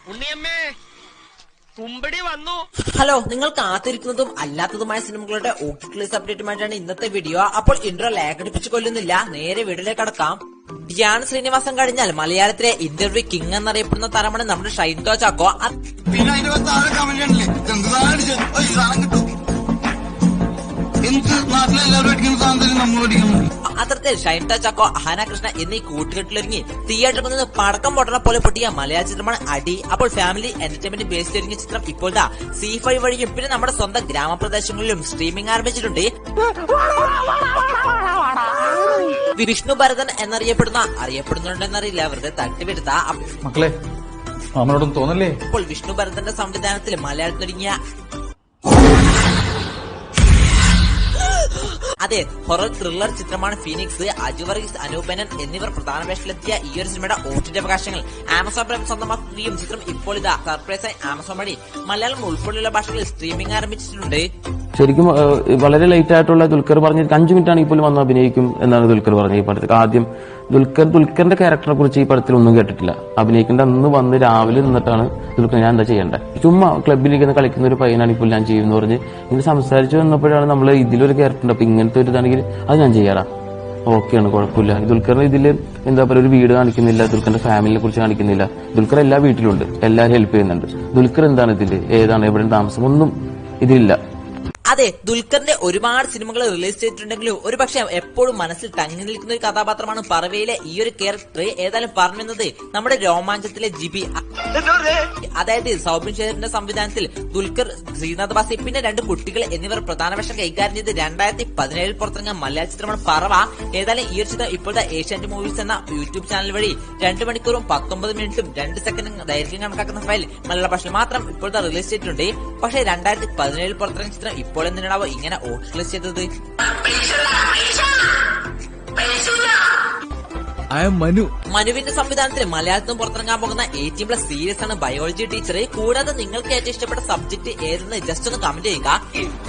ഉണ്ണിയമ്മേ കുമ്പടി വന്നു. ഹലോ, നിങ്ങൾ കാത്തിരിക്കുന്നതും അല്ലാത്തതുമായ സിനിമകളുടെ ഓട്ടിക്ലിസ് അപ്ഡേറ്റുമായിട്ടാണ് ഇന്നത്തെ വീഡിയോ. അപ്പോൾ ഇൻട്രോ ലാഗടിപ്പിച്ച് കൊല്ലുന്നില്ല, നേരെ വീഡിയോയിലേക്ക് കടക്കാം. ധ്യാൻ ശ്രീനിവാസൻ കഴിഞ്ഞാൽ മലയാളത്തിലെ ഇന്റർവ്യൂ കിങ് എന്നറിയപ്പെടുന്ന താരമാണ് നമ്മുടെ ഷൈൻടോ ചാക്കോ. അത്തരത്തിൽ ഷൈൻടോ ചാക്കോ, അഹാന കൃഷ്ണ എന്നീ കൂട്ടുകെട്ടിലൊരുങ്ങി തിയേറ്ററിൽ നിന്ന് പടക്കം പൊട്ടണ പോലെ പൊട്ടിയ മലയാള ചിത്രമാണ് അടി. അപ്പോൾ ഫാമിലി എന്റർടൈൻമെന്റ് ബേസ്ഡ് ഒരുങ്ങിയ ചിത്രം ഇപ്പോഴത്തെ C5 വഴിയും പിന്നെ നമ്മുടെ സ്വന്തം ഗ്രാമപ്രദേശങ്ങളിലും സ്ട്രീമിംഗ് ആരംഭിച്ചിട്ടുണ്ട്. വിഷ്ണു ഭരതൻ അറിയപ്പെടുന്നുണ്ടെന്നറിയില്ല, വെറുതെ തട്ടിവെടുത്ത മക്കളെ മാമനോടൊന്നും തോന്നല്ലേ. അപ്പോൾ വിഷ്ണു ഭരതന്റെ സംവിധാനത്തിൽ മലയാളത്തിലൊരുങ്ങിയ അതെ ഹൊറർ ത്രില്ലർ ചിത്രമാണ് ഫീനിക്സ്. അജു വർഗീസ്, അനൂപ് മേനോൻ എന്നിവർ പ്രധാന വേഷത്തിലെത്തിയ ഈ ഒരു സിനിമയുടെ OTT അവകാശങ്ങൾ ആമസോൺ പ്രൈം സ്വന്തമാക്കുകയും ചിത്രം ഇപ്പോൾ സർപ്രൈസായി ആമസോൺ വഴി മലയാളം ഉൾപ്പെടെയുള്ള ഭാഷകളിൽ സ്ട്രീമിംഗ് ആരംഭിച്ചിട്ടുണ്ട്. ശരിക്കും വളരെ ലേറ്റ് ആയിട്ടുള്ള ദുൽഖർ പറഞ്ഞ 5 മിനിറ്റ് ആണ് ഇപ്പോൾ വന്ന് അഭിനയിക്കും എന്നാണ് ദുൽഖർ പറഞ്ഞത്. ഈ പടത്തിൽ ആദ്യം ദുൽഖറിന്റെ ക്യാരക്ടറെ കുറിച്ച് ഈ പടത്തിൽ ഒന്നും കേട്ടിട്ടില്ല. അഭിനയിക്കേണ്ട അന്ന് വന്ന് രാവിലെ നിന്നിട്ടാണ് ദുൽഖർ ഞാൻ എന്താ ചെയ്യേണ്ടത്, ചുമ്മാ ക്ലബിലേക്ക് കളിക്കുന്ന ഒരു പയ്യനാണ് ഇപ്പോൾ ഞാൻ ചെയ്യുമെന്ന് പറഞ്ഞ് ഇങ്ങനെ സംസാരിച്ചു വന്നപ്പോഴാണ് നമ്മൾ ഇതിലൊരു ക്യാരക്ടർ ഉണ്ട്, അപ്പൊ ഇങ്ങനത്തെ ഒരു ഇതാണെങ്കിൽ അത് ഞാൻ ചെയ്യാറാ, ഓക്കെയാണ്, കുഴപ്പമില്ല. ദുൽഖറിന് ഇതില് എന്താ പറയുക, ഒരു വീട് കാണിക്കുന്നില്ല, ദുൽഖറിന്റെ ഫാമിലിനെ കുറിച്ച് കാണിക്കുന്നില്ല. ദുൽഖർ എല്ലാ വീട്ടിലുണ്ട്, എല്ലാവരും ഹെൽപ്പ് ചെയ്യുന്നുണ്ട്. ദുൽഖർ എന്താണ് ഇതില്, ഏതാണ്, എവിടെ താമസം, ഒന്നും ഇതിലില്ല. അതെ, ദുൽഖറിന്റെ ഒരുപാട് സിനിമകൾ റിലീസ് ചെയ്തിട്ടുണ്ടെങ്കിലും ഒരു പക്ഷെ എപ്പോഴും മനസ്സിൽ തങ്ങി നിൽക്കുന്ന ഒരു കഥാപാത്രമാണ് പറവയിലെ ഈ ഒരു ക്യാരക്ടർ. ഏതായാലും പറഞ്ഞത് നമ്മുടെ രോമാഞ്ചത്തിലെ ജിബി, അതായത് സൗബിൻ ഷെയറിന്റെ സംവിധാനത്തിൽ ദുൽഖർ, ശ്രീനാഥ് ബാസി പിന്നെ 2 കുട്ടികൾ എന്നിവർ പ്രധാന വേഷം കൈകാര്യം ചെയ്ത് 2017 പുറത്തിറങ്ങിയ മലയാള ചിത്രമാണ് പറവ. ഏതായാലും ഈ ഒരു ചിത്രം ഇപ്പോഴത്തെ ഏഷ്യാനെറ്റ് മൂവീസ് എന്ന യൂട്യൂബ് ചാനൽ വഴി 2 മണിക്കൂറും 19 മിനിറ്റും 2 സെക്കൻഡും ദൈർഘ്യം കണക്കാക്കുന്ന ഫയൽ മലയാള ഭാഷയിൽ മാത്രം ഇപ്പോഴത്തെ റിലീസ് ചെയ്തിട്ടുണ്ട്. പക്ഷേ 2017 പുറത്തിറങ്ങിയ ചിത്രം ഇപ്പോൾ എന്തിനാണോ ഇങ്ങനെ ഓട്ടിക്ലിസ് ചെയ്തത്? മനുവിന്റെ സംവിധാനത്തിൽ മലയാളത്തിലും പുറത്തിറങ്ങാൻ പോകുന്ന 18+ സീരീസ് ആണ് ബയോളജി ടീച്ചർ. കൂടാതെ നിങ്ങൾക്ക് ഏറ്റവും ഇഷ്ടപ്പെട്ട സബ്ജക്ട് ഏതെന്ന് ജസ്റ്റ് ഒന്ന് കമന്റ് ചെയ്യുക.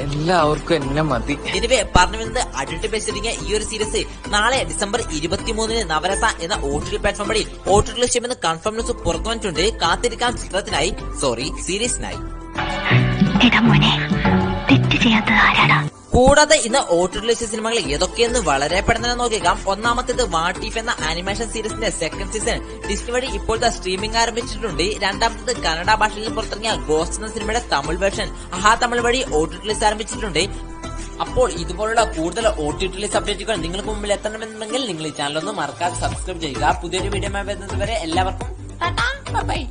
എല്ലാവർക്കും എന്നെ മതി. എനിവേ പറഞ്ഞു വരുന്നത് അഡൽട്ട് ബേസ്ഡ് ഈ ഒരു സീരീസ് നാളെ ഡിസംബർ 23 നവരസ എന്ന OTT പ്ലാറ്റ്ഫോം വഴി OTT ചെയ്യുമെന്ന് കൺഫേം ന്യൂസ് പുറത്തു വന്നിട്ടുണ്ട്. കാത്തിരിക്കാം ചിത്രത്തിനായി, സീരീസിനായി. കൂടാതെ ഇന്ന് OTT സിനിമകൾ ഏതൊക്കെയെന്ന് വളരെ പെട്ടെന്ന് നോക്കിയേക്കാം. ഒന്നാമത്തേത് വാട്ട് ഇഫ് എന്ന ആനിമേഷൻ സീരീസിന്റെ 2nd സീസൺ ഡിസ്നി വഴി ഇപ്പോഴത്തെ സ്ട്രീമിംഗ് ആരംഭിച്ചിട്ടുണ്ട്. രണ്ടാമത്തേത് കന്നഡ ഭാഷയിൽ പുറത്തിറങ്ങിയ ഗോസ്റ്റ് എന്ന സിനിമയുടെ തമിഴ് വേർഷൻ തമിഴ് വഴി OTT ആരംഭിച്ചിട്ടുണ്ട്. അപ്പോൾ ഇതുപോലുള്ള കൂടുതൽ OTT അപ്ഡേറ്റുകൾ നിങ്ങൾക്ക് മുമ്പിൽ എത്തണമെന്നുണ്ടെങ്കിൽ നിങ്ങൾ ഈ ചാനൽ ഒന്ന് മറക്കാതെ സബ്സ്ക്രൈബ് ചെയ്യുക. പുതിയൊരു വീഡിയോ വരുന്നത് വരെ എല്ലാവർക്കും ബൈ.